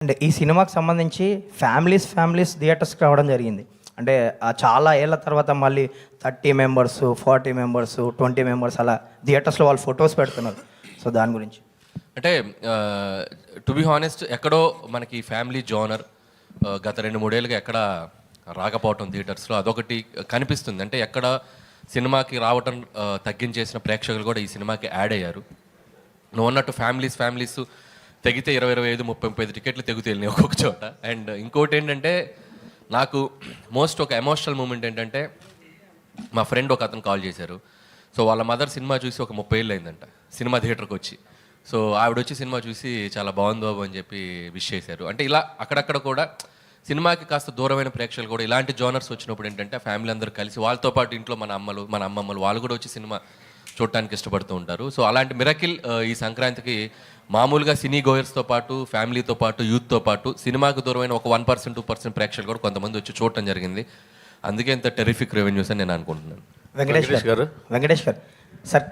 అంటే ఈ సినిమాకి సంబంధించి ఫ్యామిలీస్ థియేటర్స్కి రావడం జరిగింది. అంటే చాలా ఏళ్ళ తర్వాత మళ్ళీ 30 మెంబర్స్, 40 మెంబర్స్, 20 మెంబర్స్ అలా థియేటర్స్లో వాళ్ళు ఫొటోస్ పెడుతున్నారు. సో దాని గురించి అంటే టు బి హానెస్ట్ ఎక్కడో మనకి ఫ్యామిలీ జోనర్ గత 2-3 ఏళ్ళుగా ఎక్కడ రాకపోవటం థియేటర్స్లో అదొకటి కనిపిస్తుంది. అంటే ఎక్కడ సినిమాకి రావటం తగ్గించేసిన ప్రేక్షకులు కూడా ఈ సినిమాకి యాడ్ అయ్యారు. నువ్వు అన్నట్టు ఫ్యామిలీస్ తెగితే 20, 25, 30 టికెట్లు తెగుతాయి ఒక్కొక్క చోట. అండ్ ఇంకోటి ఏంటంటే నాకు మోస్ట్ ఒక ఎమోషనల్ మూమెంట్ ఏంటంటే మా ఫ్రెండ్ ఒక అతను కాల్ చేశారు. సో వాళ్ళ మదర్ సినిమా చూసి ఒక 30 ఏళ్ళు అయిందంట సినిమా థియేటర్కి వచ్చి. సో ఆవిడ వచ్చి సినిమా చూసి చాలా బాగుంది బాబు అని చెప్పి విష్ చేశారు. అంటే ఇలా అక్కడక్కడ కూడా సినిమాకి కాస్త దూరమైన ప్రేక్షకులు కూడా ఇలాంటి జోనర్స్ వచ్చినప్పుడు ఏంటంటే ఫ్యామిలీ అందరూ కలిసి వాళ్ళతో పాటు ఇంట్లో మన అమ్మమ్మలు వాళ్ళు కూడా వచ్చి సినిమా చూడటానికి ఇష్టపడుతూ ఉంటారు. సో అలాంటి మిరకిల్ ఈ సంక్రాంతికి మామూలుగా సినీ గోయర్స్తో పాటు ఫ్యామిలీతో పాటు యూత్తో పాటు సినిమాకు దూరమైన ఒక 1%, 2% ప్రేక్షకులు కూడా కొంతమంది వచ్చి చూడటం జరిగింది. అందుకే ఇంత టెరిఫిక్ రెవెన్యూస్ అని నేను అనుకుంటున్నాను. వెంకటేష్ గారు సార్